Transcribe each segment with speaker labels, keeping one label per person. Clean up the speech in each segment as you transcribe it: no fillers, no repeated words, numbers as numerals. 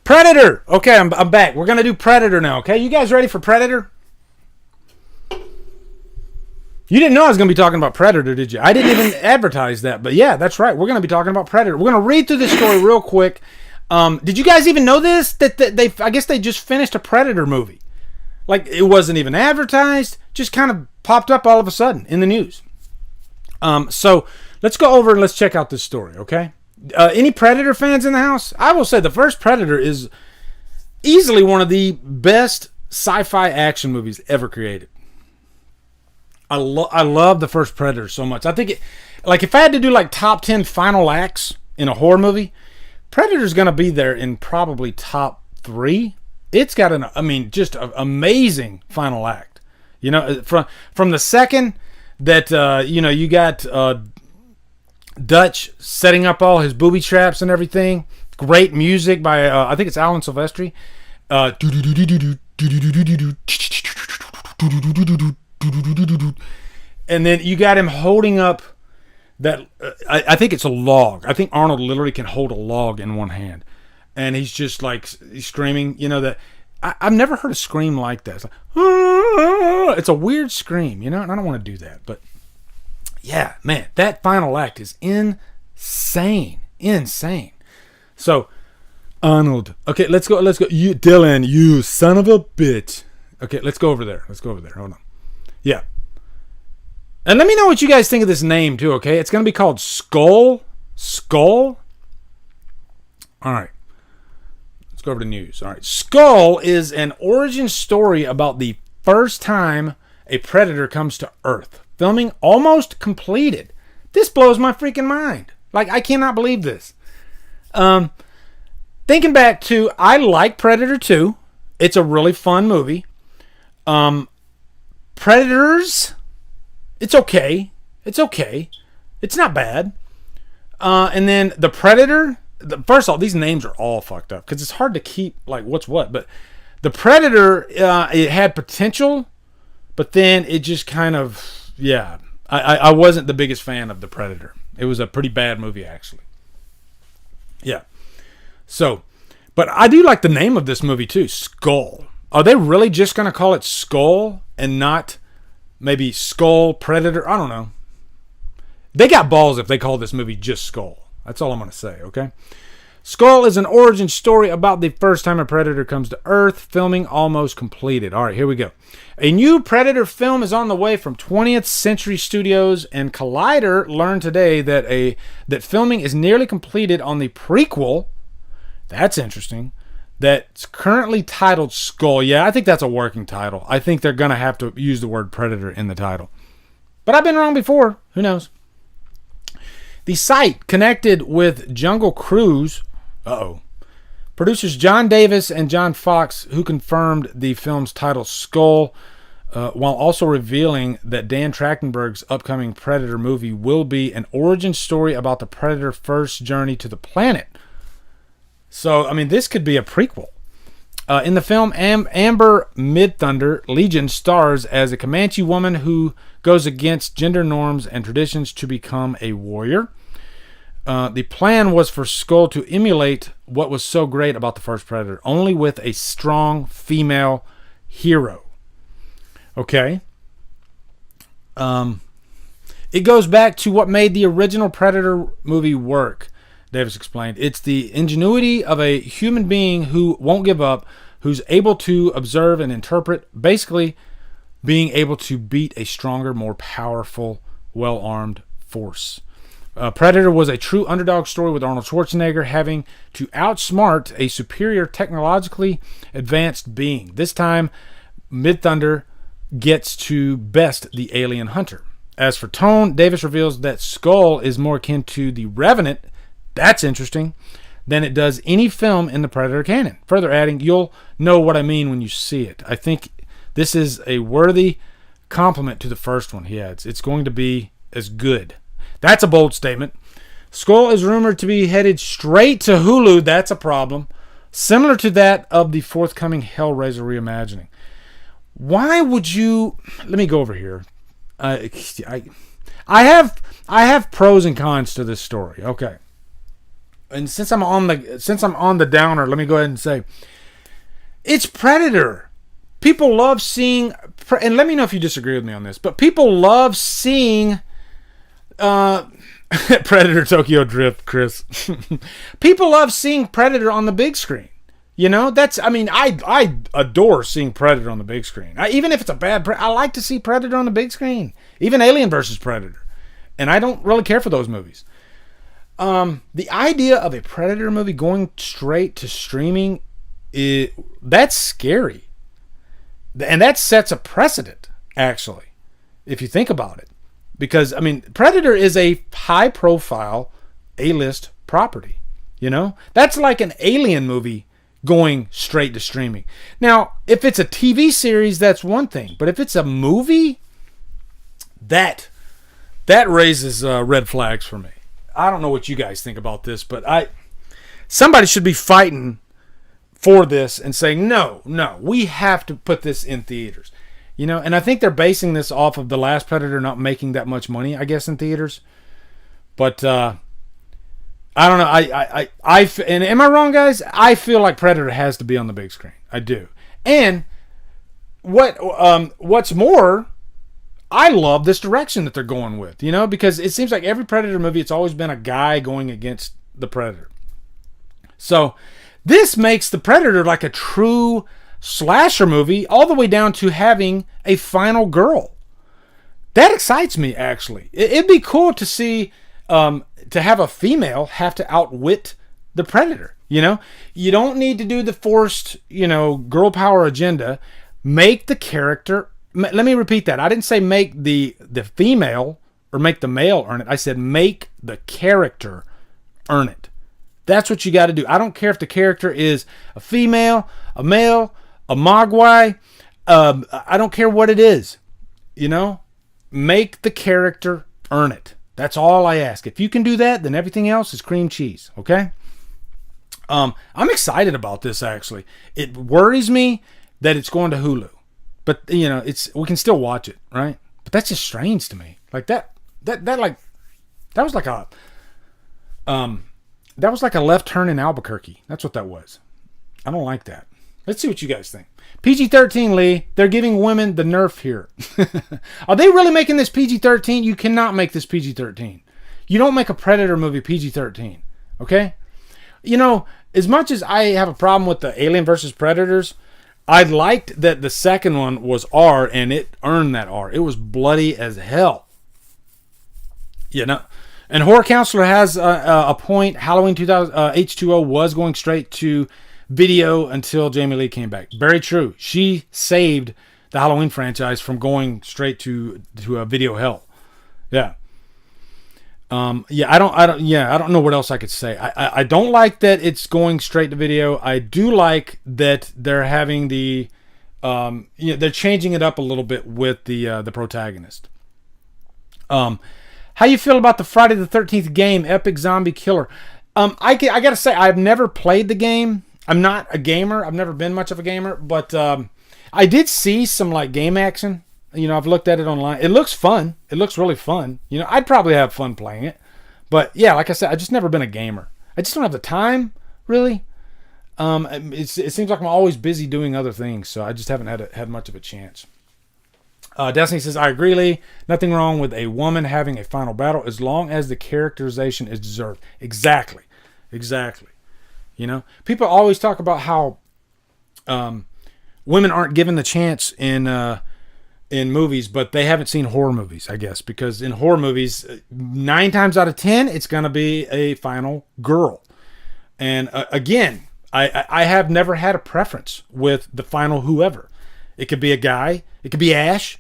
Speaker 1: Predator. Okay, I'm back. We're going to do Predator now, okay? You guys ready for Predator? You didn't know I was going to be talking about Predator, did you? I didn't even advertise that, but yeah, that's right. We're going to be talking about Predator. We're going to read through this story real quick. Did you guys even know this? That I guess they just finished a Predator movie. Like, it wasn't even advertised. Just kind of popped up all of a sudden in the news. So let's go over and let's check out this story, okay? Any Predator fans in the house? I will say the first Predator is easily one of the best sci-fi action movies ever created. I love the first Predator so much. I think if I had to do like top 10 final acts in a horror movie, Predator's going to be there in probably top 3. It's got just an amazing final act. You know, from the second that you got Dutch setting up all his booby traps and everything. Great music by I think it's Alan Silvestri. And then you got him holding up that I think it's a log. I think Arnold literally can hold a log in one hand, and he's just like he's screaming. You know that I've never heard a scream like that. It's like, ah! It's a weird scream, you know, and I don't want to do that, but yeah, man, that final act is insane. So Arnold, okay, let's go. You, Dylan, you son of a bitch. Okay, let's go over there. Hold on. Yeah. And let me know what you guys think of this name, too, okay? It's going to be called Skull. All right. Let's go over to news. All right. Skull is an origin story about the first time a predator comes to Earth. Filming almost completed. This blows my freaking mind. Like, I cannot believe this. Thinking back to, I like Predator 2. It's a really fun movie. Predators, it's okay. It's not bad. And then the Predator, first of all, these names are all fucked up because it's hard to keep like what's what. But the Predator, it had potential, but then it just kind of, yeah. I wasn't the biggest fan of the Predator. It was a pretty bad movie, actually. Yeah. So, but I do like the name of this movie too, Skull. Are they really just going to call it Skull and not maybe Skull Predator? I don't know. They got balls if they call this movie just Skull. That's all I'm going to say, okay? Skull is an origin story about the first time a predator comes to Earth, filming almost completed. All right, here we go. A new Predator film is on the way from 20th Century Studios, and Collider learned today that filming is nearly completed on the prequel. That's interesting. That's currently titled Skull. Yeah, I think that's a working title. I think they're going to have to use the word Predator in the title. But I've been wrong before. Who knows? The site connected with Jungle Cruise. Producers John Davis and John Fox, who confirmed the film's title Skull, while also revealing that Dan Trachtenberg's upcoming Predator movie will be an origin story about the Predator's first journey to the planet. So, I mean, this could be a prequel. In the film, Amber Midthunder Legion stars as a Comanche woman who goes against gender norms and traditions to become a warrior. The plan was for Skull to emulate what was so great about the first Predator, only with a strong female hero. Okay. It goes back to what made the original Predator movie work, Davis explained. It's the ingenuity of a human being who won't give up, who's able to observe and interpret, basically being able to beat a stronger, more powerful, well-armed force. Predator was a true underdog story with Arnold Schwarzenegger having to outsmart a superior technologically advanced being. This time, Midthunder gets to best the alien hunter. As for tone, Davis reveals that Skull is more akin to the Revenant, that's interesting, than it does any film in the Predator canon. Further adding, you'll know what I mean when you see it. I think this is a worthy compliment to the first one, he adds. It's going to be as good. That's a bold statement. Skull is rumored to be headed straight to Hulu. That's a problem. Similar to that of the forthcoming Hellraiser reimagining. Why would you... Let me go over here. I have pros and cons to this story. Okay. and since I'm on the downer, let me go ahead and say it's Predator. People love seeing, and let me know if you disagree with me on this, but people love seeing Predator Tokyo Drift, Chris. People love seeing Predator on the big screen. You know, I adore seeing Predator on the big screen. Even if it's a bad, I like to see Predator on the big screen. Even Alien versus Predator. And I don't really care for those movies. The idea of a Predator movie going straight to streaming, that's scary. And that sets a precedent, actually, if you think about it. Because, Predator is a high-profile A-list property. You know? That's like an Alien movie going straight to streaming. Now, if it's a TV series, that's one thing. But if it's a movie, that raises red flags for me. I don't know what you guys think about this, but somebody should be fighting for this and saying, no, we have to put this in theaters. You know, and I think they're basing this off of the last Predator not making that much money, I guess, in theaters. But I don't know. And am I wrong, guys? I feel like Predator has to be on the big screen. I do. And what's more, I love this direction that they're going with, you know, because it seems like every Predator movie, it's always been a guy going against the Predator. So this makes the Predator like a true slasher movie, all the way down to having a final girl. That excites me, actually. It'd be cool to see, to have a female have to outwit the Predator. You know, you don't need to do the forced, girl power agenda. Make the character. Let me repeat that. I didn't say make the female or make the male earn it. I said make the character earn it. That's what you got to do. I don't care if the character is a female, a male, a mogwai. I don't care what it is. You know, make the character earn it. That's all I ask. If you can do that, then everything else is cream cheese. Okay. I'm excited about this, actually. It worries me that it's going to Hulu. But, we can still watch it, right? But that's just strange to me. Like that was like a left turn in Albuquerque. That's what that was. I don't like that. Let's see what you guys think. PG-13, Lee. They're giving women the nerf here. Are they really making this PG-13? You cannot make this PG-13. You don't make a Predator movie PG-13. Okay? As much as I have a problem with the Alien versus Predators, I liked that the second one was R, and it earned that R. It was bloody as hell. And Horror Counselor has a point. Halloween 2000 H2O was going straight to video until Jamie Lee came back. Very true. She saved the Halloween franchise from going straight to a video hell. Yeah. I don't know what else I could say. I don't like that it's going straight to video. I do like that they're having they're changing it up a little bit with the Protagonist. How you feel about the Friday the 13th game, Epic Zombie Killer? I gotta say, I've never played the game. I'm not a gamer. I've never been much of a gamer, but I did see some like game action. I've looked at it online. It looks fun. It looks really fun. I'd probably have fun playing it. But yeah, like I said, I've just never been a gamer. I just don't have the time, really. It seems like I'm always busy doing other things, so I just haven't had much of a chance. Destiny says, I agree, Lee. Nothing wrong with a woman having a final battle as long as the characterization is deserved. Exactly. People always talk about how women aren't given the chance in movies, but they haven't seen horror movies, I guess, because in horror movies, 9 times out of 10, it's going to be a final girl. And again, I have never had a preference with the final whoever. It could be a guy, it could be Ash,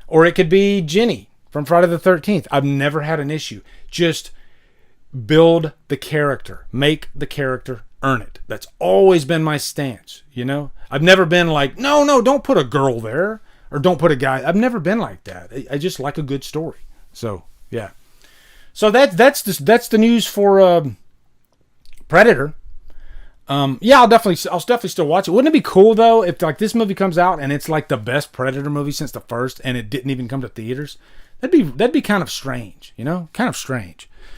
Speaker 1: or it could be Jenny from Friday the 13th. I've never had an issue. Just build the character. Make the character earn it. That's always been my stance, I've never been like, no, don't put a girl there. Or don't put a guy. I've never been like that. I just like a good story. So, yeah. So that's the news for Predator. I'll definitely still watch it. Wouldn't it be cool though if like this movie comes out and it's like the best Predator movie since the first and it didn't even come to theaters? That'd be kind of strange, kind of strange.